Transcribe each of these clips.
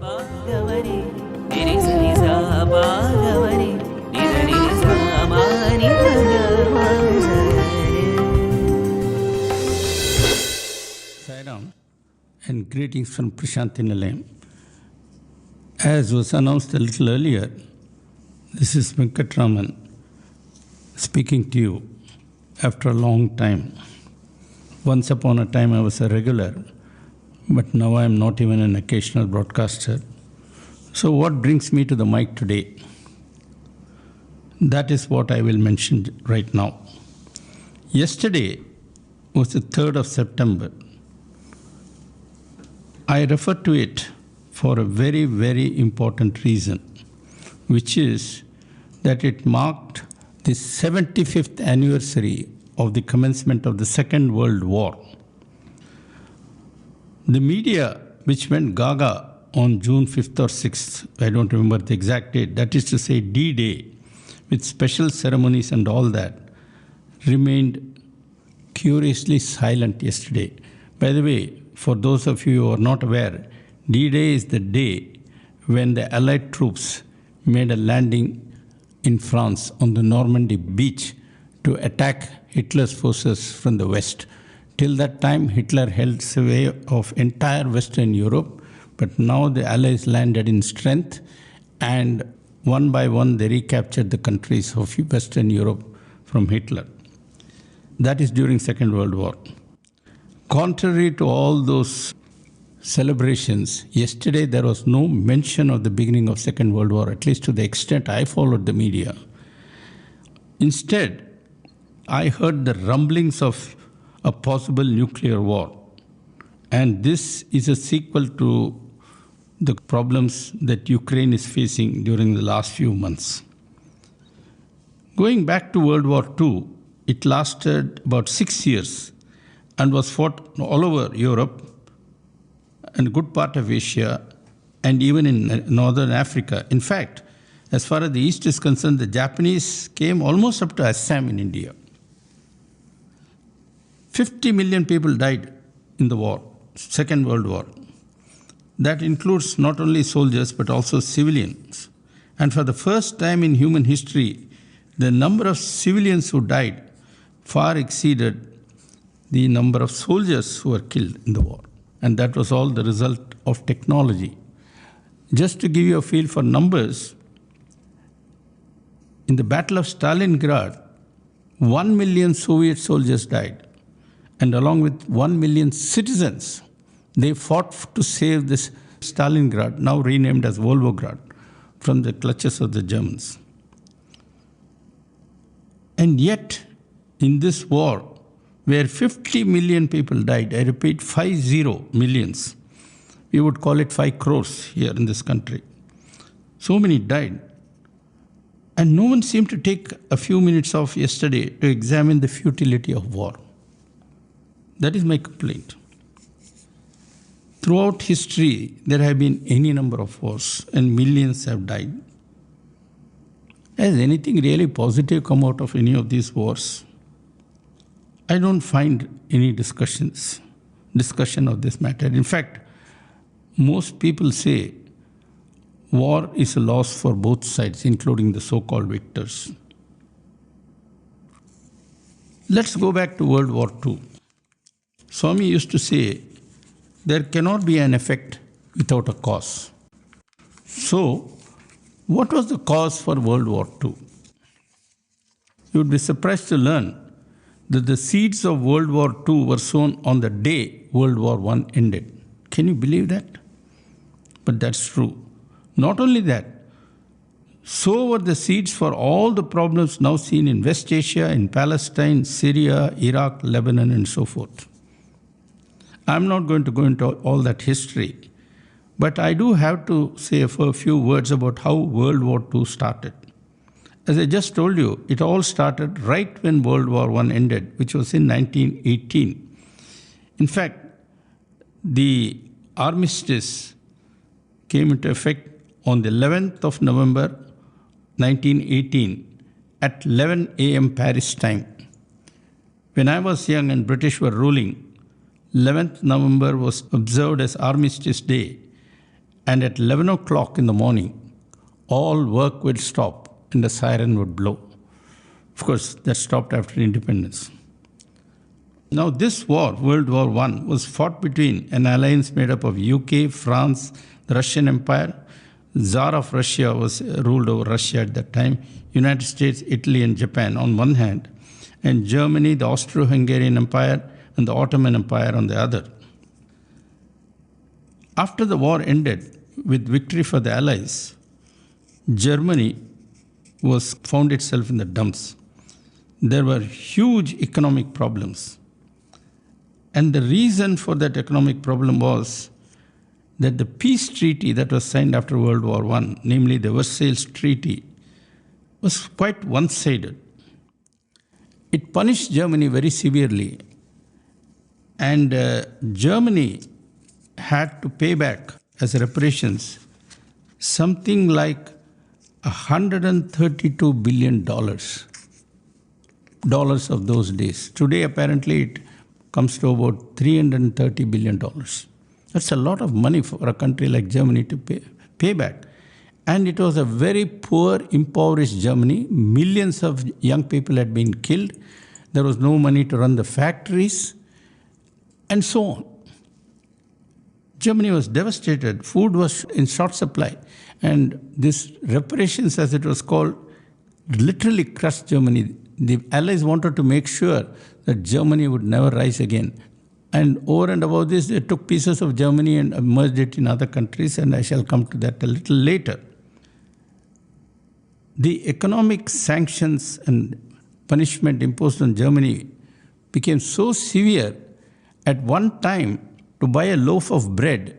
Bhagavani, Nirisa Nisa Bhagavani, Nisa Nisa Mani Bhagavani. Sai Ram, and greetings from Prashanthi Nilayam. As was announced a little earlier, this is Venkataraman speaking to you after a long time. Once upon a time I was a regular, but now I am not even an occasional broadcaster. So what brings me to the mic today? That is what I will mention right now. Yesterday was the 3rd of September. I refer to it for a very, very important reason, which is that it marked the 75th anniversary of the commencement of the Second World War. The media, which went gaga on June 5th or 6th, I don't remember the exact date, that is to say D-Day, with special ceremonies and all that, remained curiously silent yesterday. By the way, for those of you who are not aware, D-Day is the day when the Allied troops made a landing in France on the Normandy beach to attack Hitler's forces from the west. Till that time, Hitler held sway of entire Western Europe, but now the Allies landed in strength, and one by one they recaptured the countries of Western Europe from Hitler. That is during Second World War. Contrary to all those celebrations, yesterday there was no mention of the beginning of Second World War, at least to the extent I followed the media. Instead, I heard the rumblings of a possible nuclear war. And this is a sequel to the problems that Ukraine is facing during the last few months. Going back to World War II, it lasted about 6 years and was fought all over Europe and a good part of Asia and even in northern Africa. In fact, as far as the East is concerned, the Japanese came almost up to Assam in India. 50 million people died in the war, Second World War. That includes not only soldiers but also civilians. And for the first time in human history, the number of civilians who died far exceeded the number of soldiers who were killed in the war. And that was all the result of technology. Just to give you a feel for numbers, in the Battle of Stalingrad, 1 million Soviet soldiers died. And along with 1 million citizens, they fought to save this Stalingrad, now renamed as Volgograd, from the clutches of the Germans. And yet, in this war, where 50 million people died, I repeat, 50 millions, we would call it 5 crores here in this country. So many died. And no one seemed to take a few minutes off yesterday to examine the futility of war. That is my complaint. Throughout history, there have been any number of wars and millions have died. Has anything really positive come out of any of these wars? I don't find any discussion of this matter. In fact, most people say war is a loss for both sides, including the so-called victors. Let's go back to World War II. Swami used to say, there cannot be an effect without a cause. So, what was the cause for World War II? You would be surprised to learn that the seeds of World War II were sown on the day World War I ended. Can you believe that? But that's true. Not only that, so were the seeds for all the problems now seen in West Asia, in Palestine, Syria, Iraq, Lebanon, and so forth. I'm not going to go into all that history, but I do have to say a few words about how World War II started. As I just told you, it all started right when World War I ended, which was in 1918. In fact, the armistice came into effect on the 11th of November 1918 at 11 a.m. Paris time. When I was young and British were ruling, 11th November was observed as Armistice Day, and at 11 o'clock in the morning, all work would stop and the siren would blow. Of course, that stopped after independence. Now, this war, World War I, was fought between an alliance made up of UK, France, the Russian Empire. Tsar of Russia was ruled over Russia at that time, United States, Italy, and Japan on one hand, and Germany, the Austro-Hungarian Empire, and the Ottoman Empire on the other. After the war ended with victory for the Allies, Germany found itself in the dumps. There were huge economic problems. And the reason for that economic problem was that the peace treaty that was signed after World War I, namely the Versailles Treaty, was quite one-sided. It punished Germany very severely, and Germany had to pay back as reparations something like $132 billion, dollars of those days. Today, apparently, it comes to about $330 billion. That's a lot of money for a country like Germany to pay back. And it was a very poor, impoverished Germany. Millions of young people had been killed. There was no money to run the factories, and so on. Germany was devastated. Food was in short supply. And this reparations, as it was called, literally crushed Germany. The Allies wanted to make sure that Germany would never rise again. And over and above this, they took pieces of Germany and merged it in other countries, and I shall come to that a little later. The economic sanctions and punishment imposed on Germany became so severe. At one time, to buy a loaf of bread,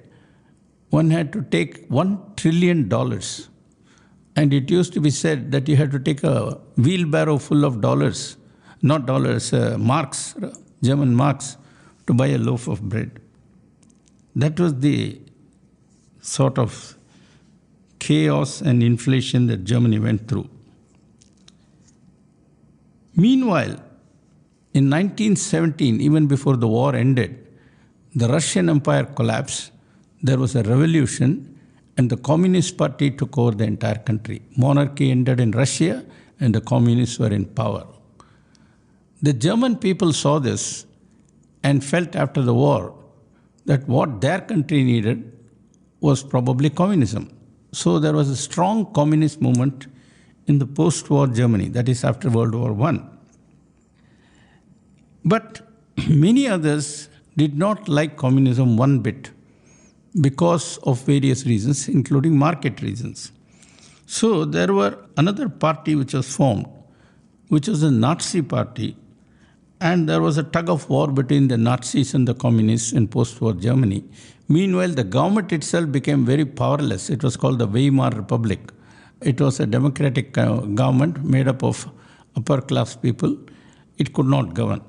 one had to take $1 trillion. And it used to be said that you had to take a wheelbarrow full of dollars, not dollars, marks, German marks, to buy a loaf of bread. That was the sort of chaos and inflation that Germany went through. Meanwhile, in 1917, even before the war ended, the Russian Empire collapsed, there was a revolution, and the Communist Party took over the entire country. Monarchy ended in Russia, and the communists were in power. The German people saw this and felt after the war that what their country needed was probably communism. So there was a strong communist movement in the post-war Germany, that is after World War I. But many others did not like communism one bit because of various reasons, including market reasons. So there were another party which was formed, which was the Nazi party, and there was a tug of war between the Nazis and the communists in post-war Germany. Meanwhile, the government itself became very powerless. It was called the Weimar Republic. It was a democratic government made up of upper-class people. It could not govern.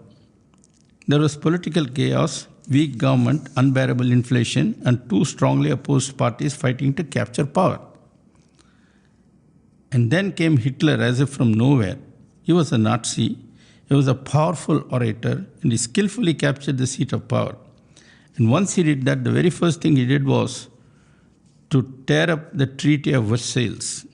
There was political chaos, weak government, unbearable inflation, and two strongly opposed parties fighting to capture power. And then came Hitler as if from nowhere. He was a Nazi. He was a powerful orator, and he skillfully captured the seat of power. And once he did that, the very first thing he did was to tear up the Treaty of Versailles.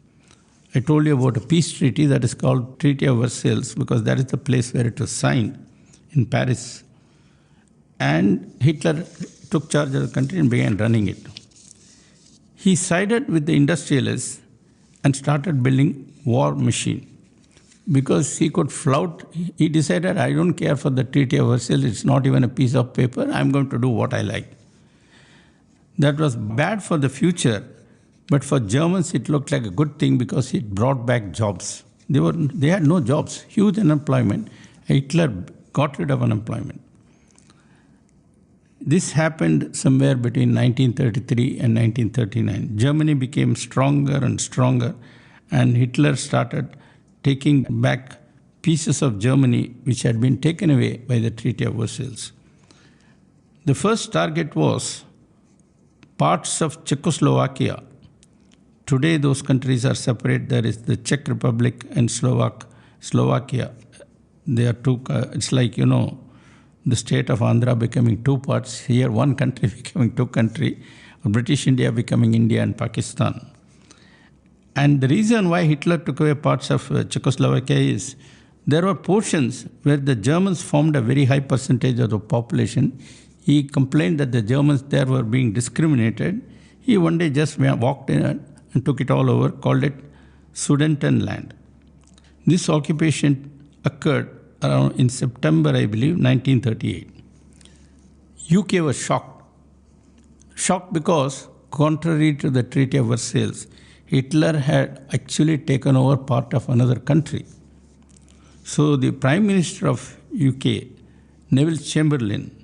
I told you about a peace treaty that is called Treaty of Versailles because that is the place where it was signed in Paris. And Hitler took charge of the country and began running it. He sided with the industrialists and started building war machine. Because he could flout, he decided, I don't care for the Treaty of Versailles, it's not even a piece of paper, I'm going to do what I like. That was bad for the future, but for Germans it looked like a good thing because it brought back jobs. They had no jobs, huge unemployment. Hitler got rid of unemployment. This happened somewhere between 1933 and 1939. Germany became stronger and stronger, and Hitler started taking back pieces of Germany which had been taken away by the Treaty of Versailles. The first target was parts of Czechoslovakia. Today those countries are separate. There is the Czech Republic and Slovakia. They are two, it's like, the state of Andhra becoming two parts. Here one country becoming two countries. British India becoming India and Pakistan. And the reason why Hitler took away parts of Czechoslovakia is there were portions where the Germans formed a very high percentage of the population. He complained that the Germans there were being discriminated. He one day just walked in and took it all over, called it Sudetenland. This occupation occurred around in September, I believe, 1938. UK was shocked. Shocked because, contrary to the Treaty of Versailles, Hitler had actually taken over part of another country. So the Prime Minister of UK, Neville Chamberlain,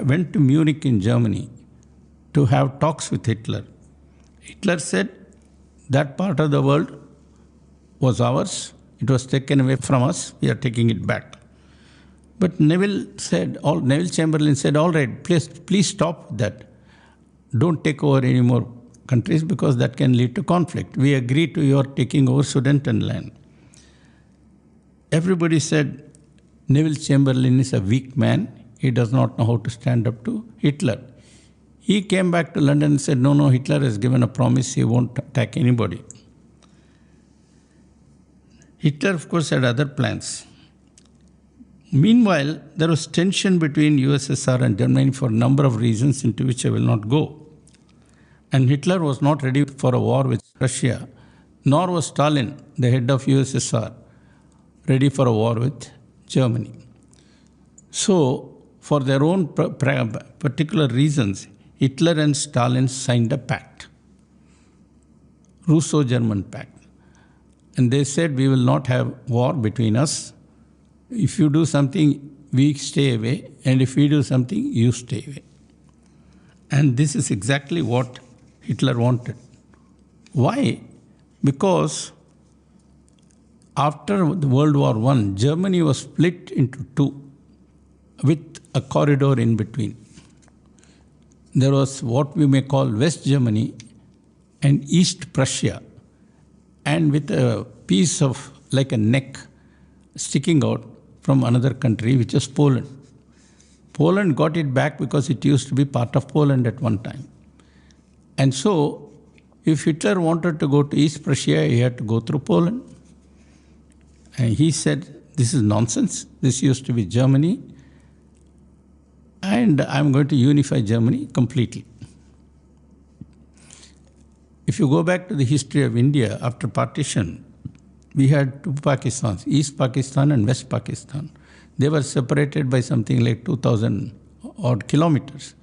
went to Munich in Germany to have talks with Hitler. Hitler said that part of the world was ours. It was taken away from us. We are taking it back. But Neville Chamberlain said, all right, please stop that. Don't take over any more countries because that can lead to conflict. We agree to your taking over Sudetenland. Everybody said Neville Chamberlain is a weak man. He does not know how to stand up to Hitler. He came back to London and said, no, Hitler has given a promise he won't attack anybody. Hitler, of course, had other plans. Meanwhile, there was tension between USSR and Germany for a number of reasons into which I will not go. And Hitler was not ready for a war with Russia, nor was Stalin, the head of USSR, ready for a war with Germany. So, for their own particular reasons, Hitler and Stalin signed a pact, Russo-German pact. And they said, we will not have war between us. If you do something, we stay away. And if we do something, you stay away. And this is exactly what Hitler wanted. Why? Because after World War I, Germany was split into two with a corridor in between. There was what we may call West Germany and East Prussia, and with a piece of like a neck sticking out from another country, which is Poland. Poland got it back because it used to be part of Poland at one time. And so, if Hitler wanted to go to East Prussia, he had to go through Poland. And he said, this is nonsense. This used to be Germany. And I'm going to unify Germany completely. If you go back to the history of India, after partition, we had two Pakistans, East Pakistan and West Pakistan. They were separated by something like 2,000 odd kilometers.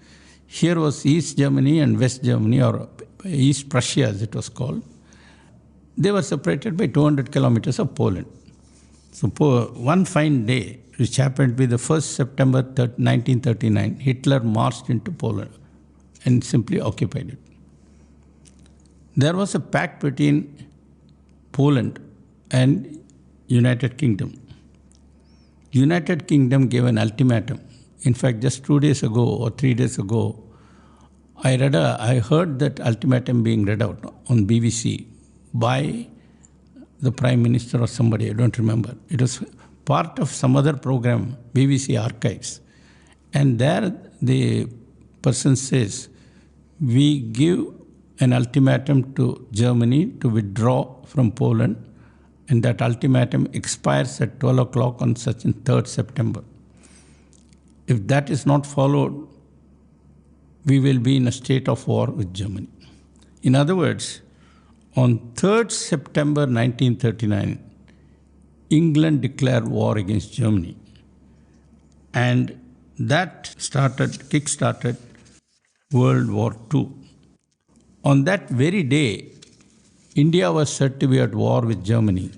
Here was East Germany and West Germany, or East Prussia as it was called. They were separated by 200 kilometers of Poland. So one fine day, which happened to be the 1st September 1939, Hitler marched into Poland and simply occupied it. There was a pact between Poland and United Kingdom. United Kingdom gave an ultimatum. In fact, just 2 days ago or 3 days ago, I heard that ultimatum being read out on BBC by the Prime Minister or somebody, I don't remember. It was part of some other program, BBC Archives. And there the person says, we give an ultimatum to Germany to withdraw from Poland, and that ultimatum expires at 12 o'clock on such in 3rd September. If that is not followed, we will be in a state of war with Germany. In other words, on 3rd September 1939, England declared war against Germany. And that kick-started World War II. On that very day, India was said to be at war with Germany.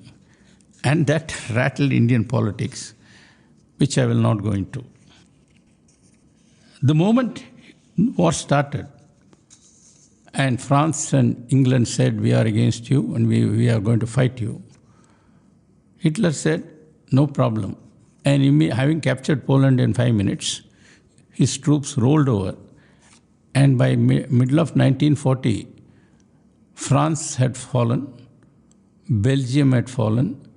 And that rattled Indian politics, which I will not go into. The moment war started, and France and England said, we are against you and we are going to fight you, Hitler said, no problem. And having captured Poland in 5 minutes, his troops rolled over. And by middle of 1940, France had fallen, Belgium had fallen,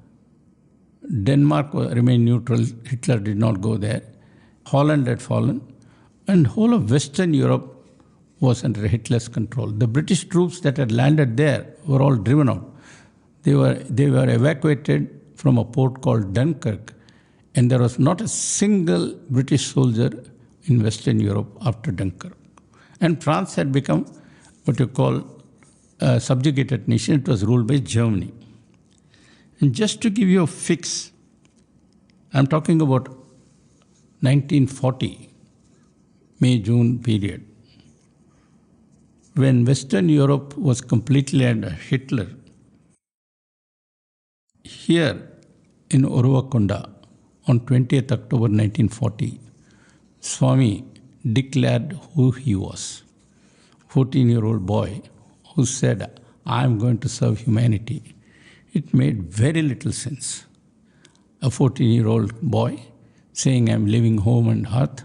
Denmark remained neutral, Hitler did not go there, Holland had fallen, and whole of Western Europe was under Hitler's control. The British troops that had landed there were all driven out. They were evacuated from a port called Dunkirk, and there was not a single British soldier in Western Europe after Dunkirk. And France had become what you call a subjugated nation. It was ruled by Germany. And just to give you a fix, I'm talking about 1940, May-June period, when Western Europe was completely under Hitler. Here in Uruvakonda, on 20th October 1940, Swami declared who he was. 14-year-old boy who said, "I am going to serve humanity." It made very little sense. A 14-year-old boy saying, "I'm leaving home and hearth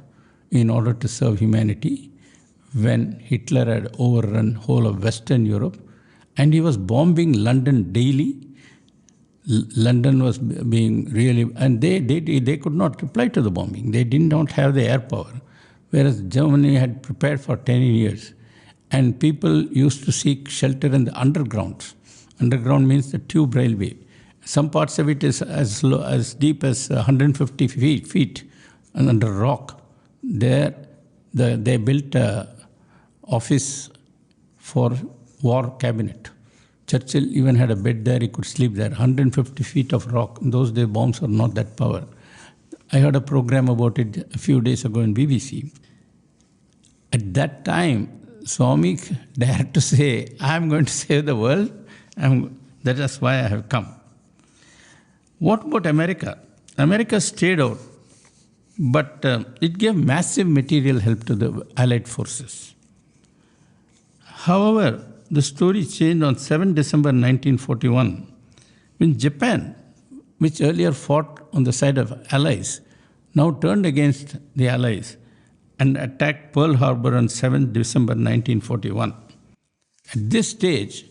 in order to serve humanity," when Hitler had overrun whole of Western Europe and he was bombing London daily. London was being really, and they could not reply to the bombing. They did not have the air power, whereas Germany had prepared for 10 years. And people used to seek shelter in the undergrounds. Underground means the tube railway. Some parts of it is as deep as 150 feet and under rock. There, they built an office for war cabinet. Churchill even had a bed there, he could sleep there. 150 feet of rock. In those days, bombs were not that power. I heard a program about it a few days ago in BBC. At that time, Swami dared to say, "I'm going to save the world. That is why I have come." What about America? America stayed out, but it gave massive material help to the Allied forces. However, the story changed on 7 December 1941, when Japan, which earlier fought on the side of Allies, now turned against the Allies and attacked Pearl Harbor on 7 December 1941. At this stage,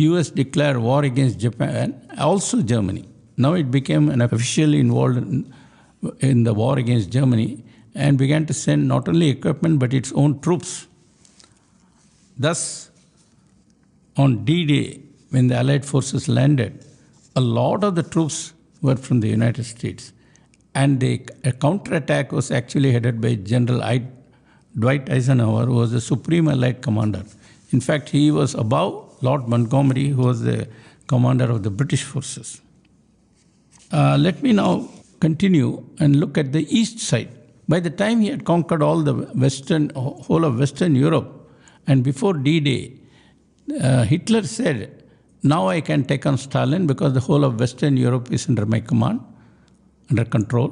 US declared war against Japan, also Germany. Now it became officially involved in the war against Germany and began to send not only equipment but its own troops. Thus, on D-Day, when the Allied forces landed, a lot of the troops were from the United States. And a counterattack was actually headed by General Dwight Eisenhower, who was the Supreme Allied Commander. In fact, he was above Lord Montgomery, who was the commander of the British forces. Let me now continue and look at the east side. By the time he had conquered all the whole of Western Europe, and before D-Day, Hitler said, "Now I can take on Stalin because the whole of Western Europe is under my command, under control."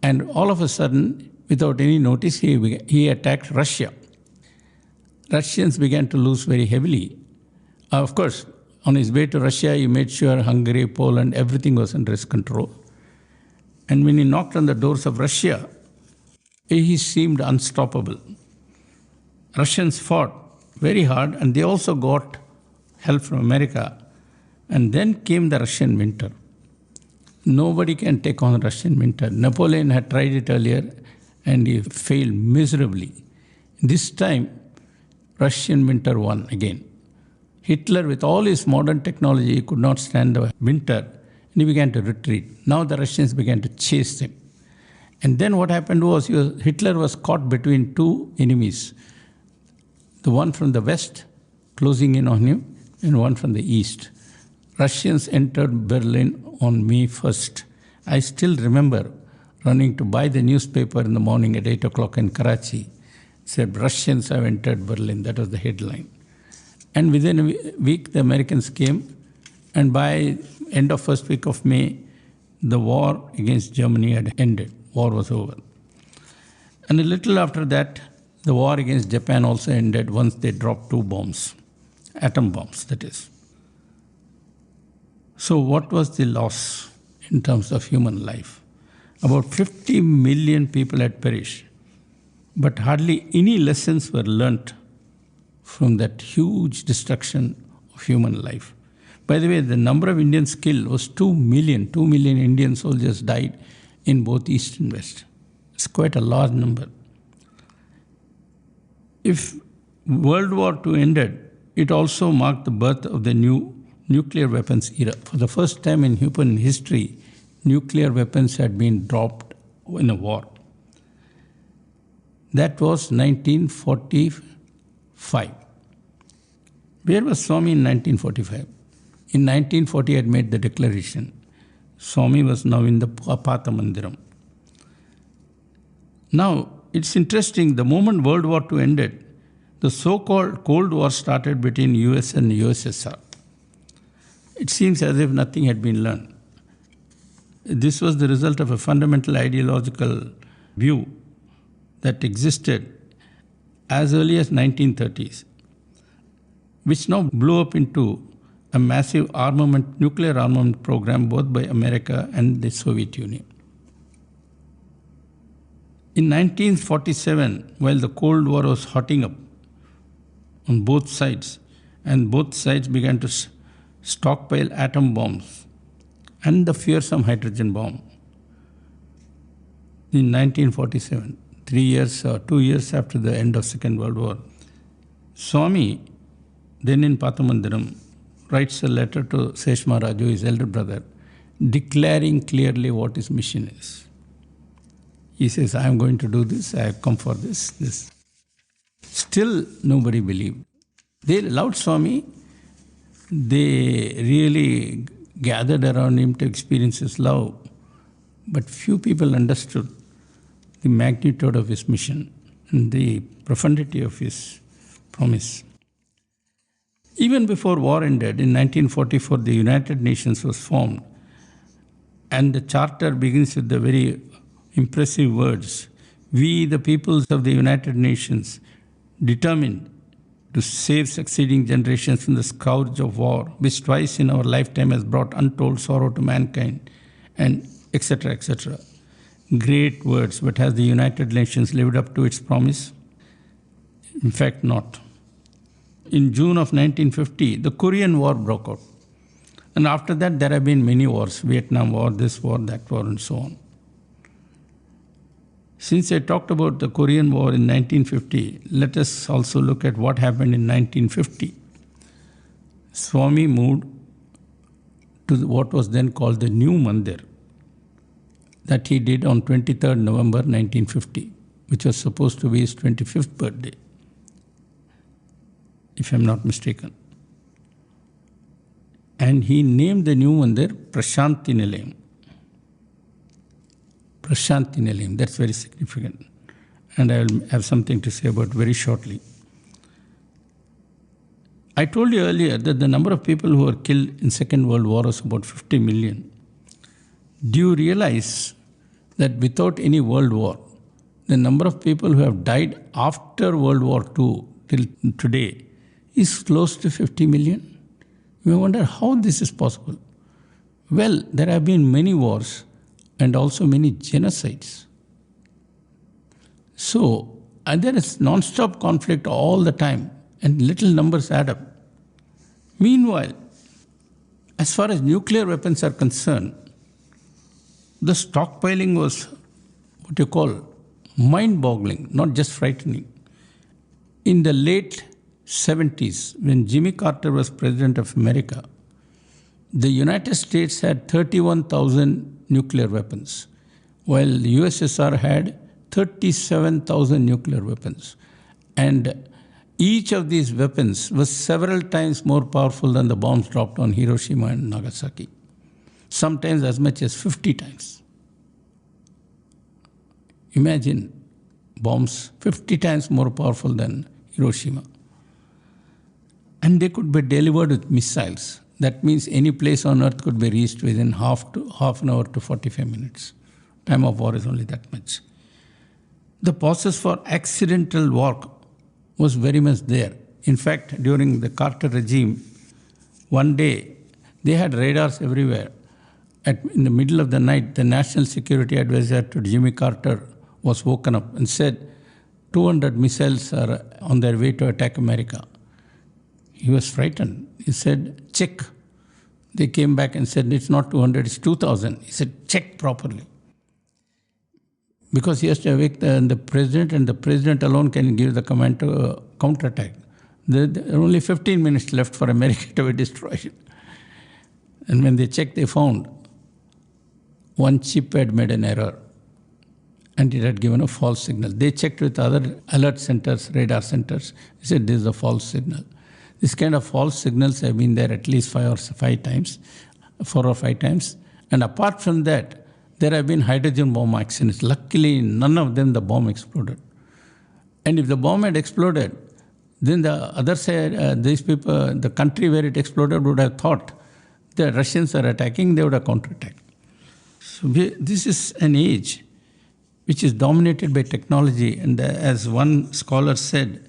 And all of a sudden, without any notice, he attacked Russia. Russians began to lose very heavily. Of course, on his way to Russia, he made sure Hungary, Poland, everything was under his control. And when he knocked on the doors of Russia, he seemed unstoppable. Russians fought very hard, and they also got help from America. And then came the Russian winter. Nobody can take on the Russian winter. Napoleon had tried it earlier, and he failed miserably. This time, Russian winter won again. Hitler, with all his modern technology, could not stand the winter, and he began to retreat. Now the Russians began to chase him. And then what happened was Hitler was caught between two enemies. The one from the west closing in on him, and one from the east. Russians entered Berlin on May 1st. I still remember running to buy the newspaper in the morning at 8 o'clock in Karachi. It said, "Russians have entered Berlin." That was the headline. And within a week, the Americans came, and by end of first week of May, the war against Germany had ended. War was over. And a little after that, the war against Japan also ended once they dropped 2 bombs, atom bombs, that is. So what was the loss in terms of human life? About 50 million people had perished, but hardly any lessons were learnt from that huge destruction of human life. By the way, the number of Indians killed was 2 million. 2 million Indian soldiers died in both East and West. It's quite a large number. If World War II ended, it also marked the birth of the new nuclear weapons era. For the first time in human history, nuclear weapons had been dropped in a war. That was 1945. Where was Swami in 1945? In 1940, he had made the declaration. Swami was now in the Apata Mandiram. Now, it's interesting, the moment World War II ended, the so-called Cold War started between US and USSR. It seems as if nothing had been learned. This was the result of a fundamental ideological view that existed as early as 1930s, which now blew up into a massive nuclear armament program both by America and the Soviet Union. In 1947, while the Cold War was hotting up on both sides, and both sides began to stockpile atom bombs and the fearsome hydrogen bomb, in 1947, 2 years after the end of Second World War, Swami, then in Pathamandiram, writes a letter to Seshma Raju, his elder brother, declaring clearly what his mission is. He says, I am going to do this, I have come for this. Still, nobody believed. They loved Swami. They really gathered around him to experience his love. But few people understood the magnitude of his mission and the profundity of his promise. Even before war ended, in 1944, the United Nations was formed. And the charter begins with the very impressive words, "We, the peoples of the United Nations, determined to save succeeding generations from the scourge of war, which twice in our lifetime has brought untold sorrow to mankind," and etc., etc. Great words, but has the United Nations lived up to its promise? In fact, not. In June of 1950, the Korean War broke out. And after that, there have been many wars, Vietnam War, this war, that war, and so on. Since I talked about the Korean War in 1950, let us also look at what happened in 1950. Swami moved to what was then called the New Mandir, that he did on 23rd November 1950, which was supposed to be his 25th birthday, if I'm not mistaken. And he named the new Mandir Prashanti Nilayam. Prashanti Nilayam, that's very significant. And I will have something to say about very shortly. I told you earlier that the number of people who were killed in Second World War was about 50 million. Do you realize that without any World War, the number of people who have died after World War II till today is close to 50 million? You may wonder how this is possible. Well, there have been many wars and also many genocides. So, there is non-stop conflict all the time and little numbers add up. Meanwhile, as far as nuclear weapons are concerned, the stockpiling was what you call mind-boggling, not just frightening. In the late 70s, when Jimmy Carter was President of America, the United States had 31,000 nuclear weapons, while the USSR had 37,000 nuclear weapons. And each of these weapons was several times more powerful than the bombs dropped on Hiroshima and Nagasaki, sometimes as much as 50 times. Imagine bombs 50 times more powerful than Hiroshima. And they could be delivered with missiles. That means any place on earth could be reached within half an hour to 45 minutes. Time of war is only that much. The process for accidental war was very much there. In fact, during the Carter regime, one day they had radars everywhere. In the middle of the night, the National Security Advisor to Jimmy Carter was woken up and said, 200 missiles are on their way to attack America. He was frightened. He said, check. They came back and said, it's not 200, it's 2,000. He said, check properly. because he has to evict the president, and the president alone can give the command to counterattack. There are only 15 minutes left for America to be destroyed. And when they checked, they found one chip had made an error and it had given a false signal. They checked with other alert centers, radar centers. They said this is a false signal. This kind of false signals have been there at least 4 or 5 times. And apart from that, there have been hydrogen bomb accidents. Luckily, none of them the bomb exploded. And if the bomb had exploded, then the other side, these people, the country where it exploded would have thought the Russians are attacking, they would have counterattacked. So this is an age which is dominated by technology. And as one scholar said,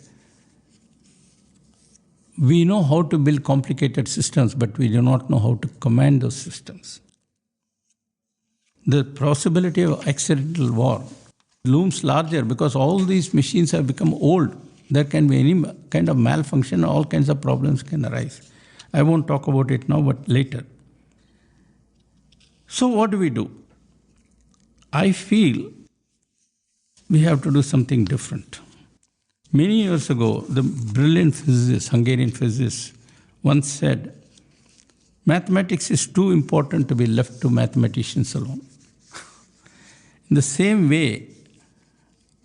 we know how to build complicated systems, but we do not know how to command those systems. The possibility of accidental war looms larger because all these machines have become old. There can be any kind of malfunction, all kinds of problems can arise. I won't talk about it now, but later. So what do? I feel we have to do something different. Many years ago, the brilliant physicist, Hungarian physicist, once said, mathematics is too important to be left to mathematicians alone. In the same way,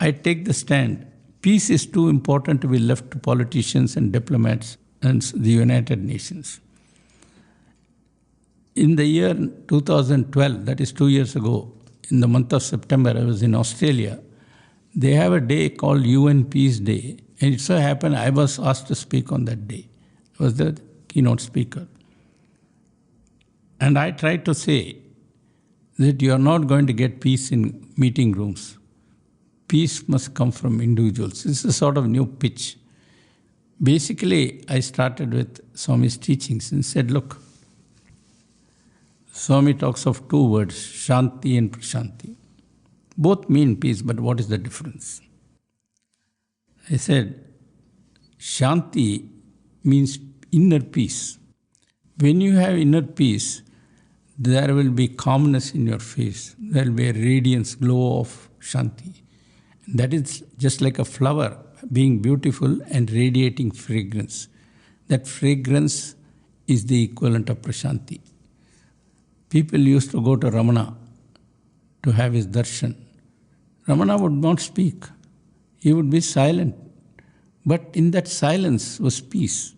I take the stand, peace is too important to be left to politicians and diplomats and the United Nations. In the year 2012, that is 2 years ago, in the month of September, I was in Australia. They have a day called UN Peace Day, and it so happened I was asked to speak on that day. I was the keynote speaker. And I tried to say that you are not going to get peace in meeting rooms. Peace must come from individuals. This is a sort of new pitch. Basically, I started with Swami's teachings and said, look, Swami talks of 2 words, Shanti and Prashanti. Both mean peace, but what is the difference? I said, Shanti means inner peace. When you have inner peace, there will be calmness in your face. There will be a radiance, glow of Shanti. That is just like a flower being beautiful and radiating fragrance. That fragrance is the equivalent of Prashanti. People used to go to Ramana to have his darshan. Ramana would not speak. He would be silent. But in that silence was peace.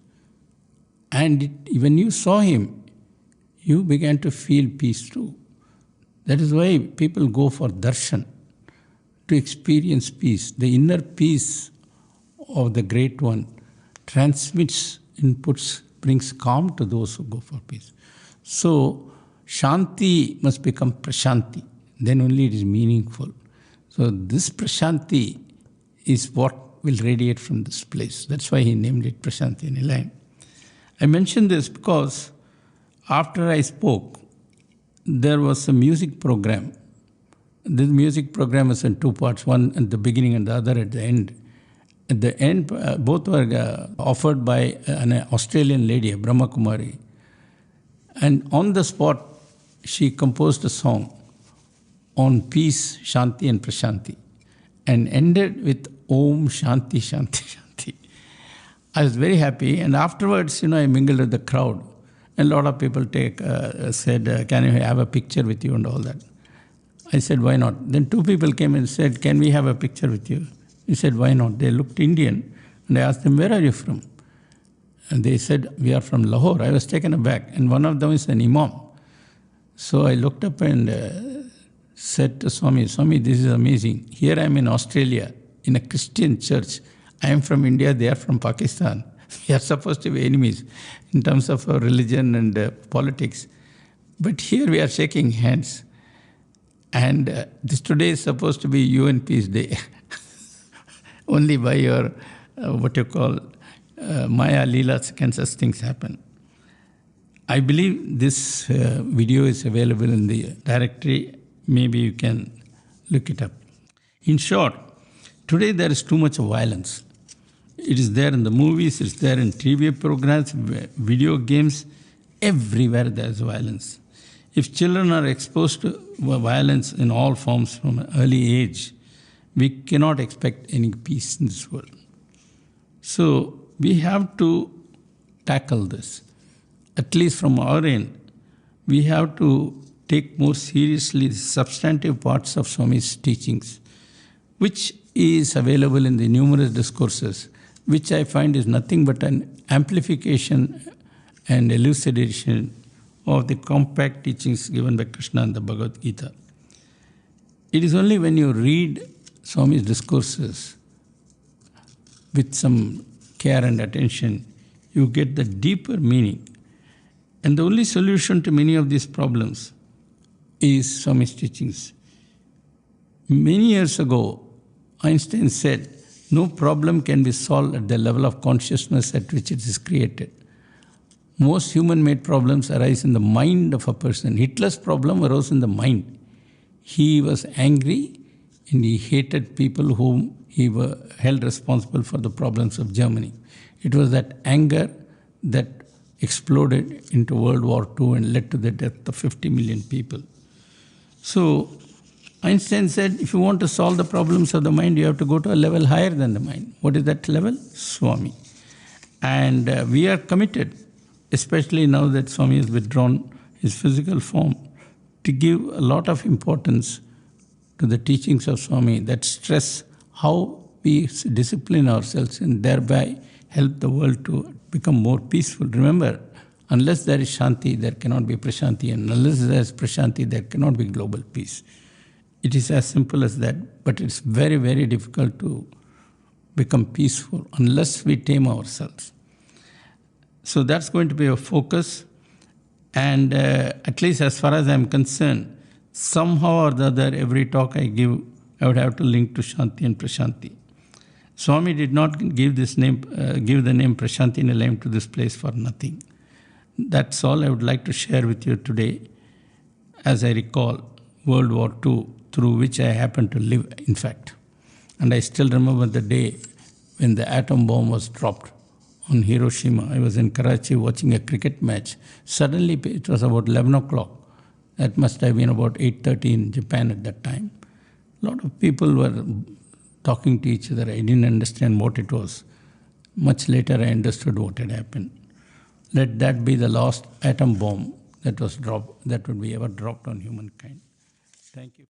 And when you saw him, you began to feel peace too. That is why people go for darshan, to experience peace. The inner peace of the Great One transmits, inputs, brings calm to those who go for peace. So, Shanti must become Prashanti. Then only it is meaningful. So, this Prashanti is what will radiate from this place. That's why he named it Prashanti Nilayam. I mention this because after I spoke, there was a music program. This music program was in 2 parts, one at the beginning and the other at the end. At the end, both were offered by an Australian lady, a Brahma Kumari. And on the spot, she composed a song on peace, Shanti and Prashanti, and ended with Om Shanti, Shanti, Shanti. I was very happy, and afterwards, I mingled with the crowd. And a lot of people said, can I have a picture with you and all that. I said, why not? Then 2 people came and said, can we have a picture with you? He said, why not? They looked Indian, and I asked them, where are you from? And they said, we are from Lahore. I was taken aback, and one of them is an imam. So I looked up and said to Swami, Swami, this is amazing. Here I am in Australia, in a Christian church. I am from India, they are from Pakistan. We are supposed to be enemies in terms of religion and politics. But here we are shaking hands. And this today is supposed to be UN Peace Day. Only by your, Maya Leela can such things happen. I believe this video is available in the directory. Maybe you can look it up. In short, today there is too much violence. It is there in the movies, it's there in TV programs, video games. Everywhere there is violence. If children are exposed to violence in all forms from an early age, we cannot expect any peace in this world. So we have to tackle this. At least from our end, we have to take more seriously the substantive parts of Swami's teachings, which is available in the numerous discourses, which I find is nothing but an amplification and elucidation of the compact teachings given by Krishna in the Bhagavad Gita. It is only when you read Swami's discourses with some care and attention, you get the deeper meaning. And the only solution to many of these problems is Swami's teachings. Many years ago, Einstein said, no problem can be solved at the level of consciousness at which it is created. Most human-made problems arise in the mind of a person. Hitler's problem arose in the mind. He was angry and he hated people whom he held responsible for the problems of Germany. It was that anger that exploded into World War II and led to the death of 50 million people. So Einstein said, if you want to solve the problems of the mind, you have to go to a level higher than the mind. What is that level? Swami. And we are committed, especially now that Swami has withdrawn his physical form, to give a lot of importance to the teachings of Swami that stress how we discipline ourselves and thereby help the world to become more peaceful. Remember, unless there is Shanti, there cannot be Prashanti, and unless there is Prashanti, there cannot be global peace. It is as simple as that, but it's very, very difficult to become peaceful unless we tame ourselves. So that's going to be a focus, and at least as far as I'm concerned, somehow or the other, every talk I give, I would have to link to Shanti and Prashanti. Swami did not give this name, give the name Prashanti Nilayam to this place for nothing. That's all I would like to share with you today, as I recall World War II, through which I happened to live, in fact. And I still remember the day when the atom bomb was dropped on Hiroshima. I was in Karachi watching a cricket match. Suddenly, it was about 11 o'clock. That must have been about 8:30 in Japan at that time. A lot of people were talking to each other. I didn't understand what it was. Much later, I understood what had happened. Let that be the last atom bomb that was dropped, that would be ever dropped on humankind. Thank you.